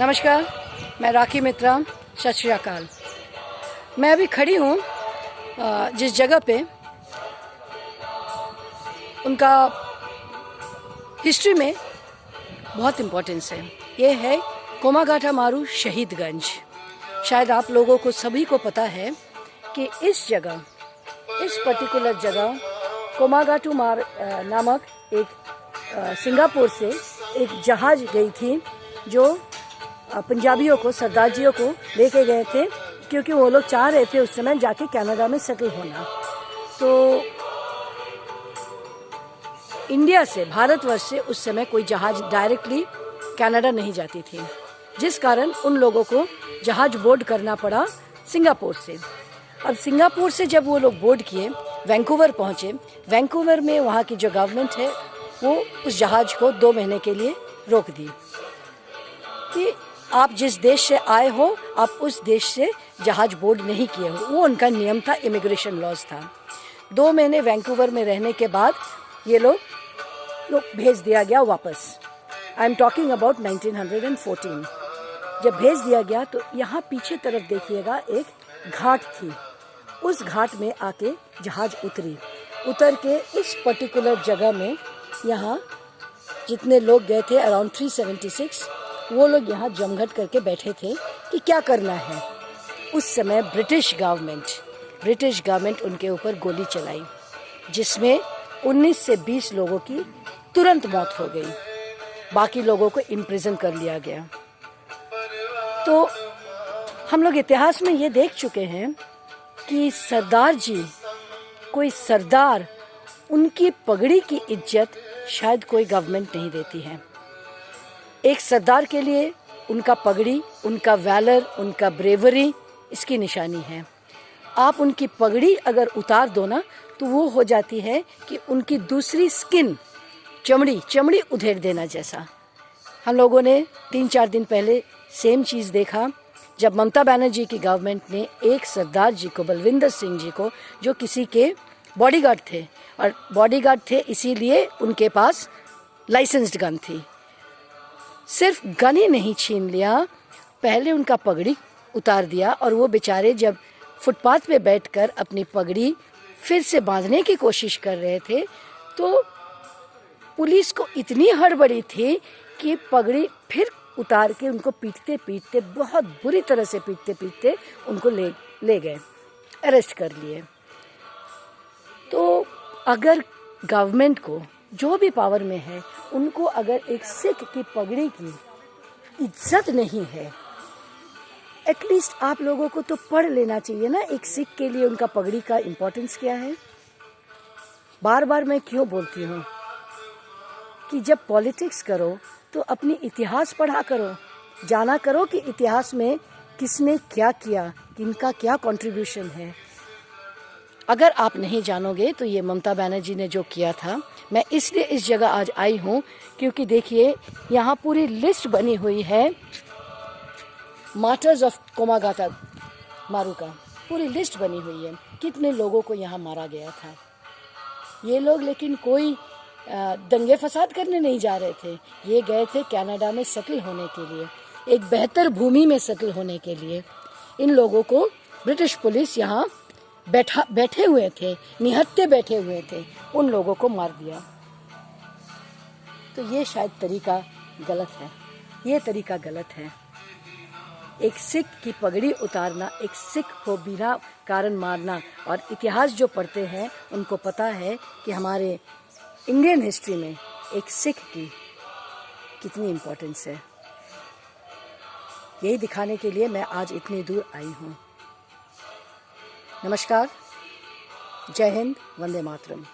नमस्कार, मैं राखी मित्रा। सत श्री अकाल। मैं अभी खड़ी हूँ जिस जगह पे उनका हिस्ट्री में बहुत इम्पोर्टेंस है। ये है कोमागाटा मारू शहीदगंज। शायद आप लोगों को सभी को पता है कि इस पर्टिकुलर जगह कोमागाटू नामक एक सिंगापुर से एक जहाज गई थी जो पंजाबियों को, सरदार जियों को लेके गए थे, क्योंकि वो लोग चाह रहे थे उस समय जाके कनाडा में सेटल होना। तो इंडिया से, भारतवर्ष से उस समय कोई जहाज डायरेक्टली कनाडा नहीं जाती थी, जिस कारण उन लोगों को जहाज बोर्ड करना पड़ा सिंगापुर से। अब सिंगापुर से जब वो लोग बोर्ड किए, वैंकूवर पहुंचे। वैंकूवर में वहाँ की जो गवर्नमेंट है वो उस जहाज को 2 महीने के लिए रोक दी कि आप जिस देश से आए हो आप उस देश से जहाज बोर्ड नहीं किए हो। वो उनका नियम था, इमिग्रेशन लॉज था। 2 महीने वैंकूवर में रहने के बाद ये लोग भेज दिया गया वापस। I am talking about 1914। जब भेज दिया गया तो यहाँ पीछे तरफ देखिएगा एक घाट थी। उस घाट में आके जहाज उतर के इस पर्टिकुलर जगह में यहाँ जितने लोग गए थे अराउंड 376, वो लोग यहाँ जमघट करके बैठे थे कि क्या करना है। उस समय ब्रिटिश गवर्नमेंट उनके ऊपर गोली चलाई, जिसमें 19 से 20 लोगों की तुरंत मौत हो गई। बाकी लोगों को इम्प्रिजन कर लिया गया। तो हम लोग इतिहास में ये देख चुके हैं कि सरदार जी, कोई सरदार, उनकी पगड़ी की इज्जत शायद कोई गवर्नमेंट नहीं देती है। एक सरदार के लिए उनका पगड़ी, उनका वैलर, उनका ब्रेवरी इसकी निशानी है। आप उनकी पगड़ी अगर उतार दो ना तो वो हो जाती है कि उनकी दूसरी स्किन, चमड़ी उधेड़ देना जैसा। हम लोगों ने 3-4 दिन पहले सेम चीज़ देखा जब ममता बनर्जी की गवर्नमेंट ने एक सरदार जी को, बलविंदर सिंह जी को, जो किसी के बॉडीगार्ड थे, और बॉडीगार्ड थे इसीलिए उनके पास लाइसेंस्ड गन थी, सिर्फ गन ही नहीं छीन लिया, पहले उनका पगड़ी उतार दिया। और वो बेचारे जब फुटपाथ पे बैठकर अपनी पगड़ी फिर से बांधने की कोशिश कर रहे थे तो पुलिस को इतनी हड़बड़ी थी कि पगड़ी फिर उतार के उनको पीटते, बहुत बुरी तरह से पीटते उनको ले गए, अरेस्ट कर लिए। तो अगर गवर्नमेंट को, जो भी पावर में है, उनको अगर एक सिख की पगड़ी की इज्जत नहीं है, एटलीस्ट आप लोगों को तो पढ़ लेना चाहिए ना एक सिख के लिए उनका पगड़ी का इम्पोर्टेंस क्या है। बार बार मैं क्यों बोलती हूँ कि जब पॉलिटिक्स करो तो अपनी इतिहास पढ़ा करो, जाना करो कि इतिहास में किसने क्या किया, किनका क्या कंट्रीब्यूशन है। अगर आप नहीं जानोगे तो ये ममता बनर्जी ने जो किया था, मैं इसलिए इस जगह आज आई हूँ क्योंकि देखिए यहाँ पूरी लिस्ट बनी हुई है मार्टर्स ऑफ कोमागाटा मारू का, पूरी लिस्ट बनी हुई है कितने लोगों को यहाँ मारा गया था। ये लोग लेकिन कोई दंगे फसाद करने नहीं जा रहे थे, ये गए थे कनाडा में सेटल होने के लिए, एक बेहतर भूमि में सेटल होने के लिए। इन लोगों को ब्रिटिश पुलिस यहाँ बैठे हुए थे, निहत्थे बैठे हुए थे, उन लोगों को मार दिया। तो ये शायद तरीका गलत है, ये तरीका गलत है। एक सिख की पगड़ी उतारना, एक सिख को बिना कारण मारना, और इतिहास जो पढ़ते हैं उनको पता है कि हमारे इंडियन हिस्ट्री में एक सिख की कितनी इम्पोर्टेंस है। यही दिखाने के लिए मैं आज इतनी दूर आई हूँ। नमस्कार, जय हिंद, वंदे मातरम।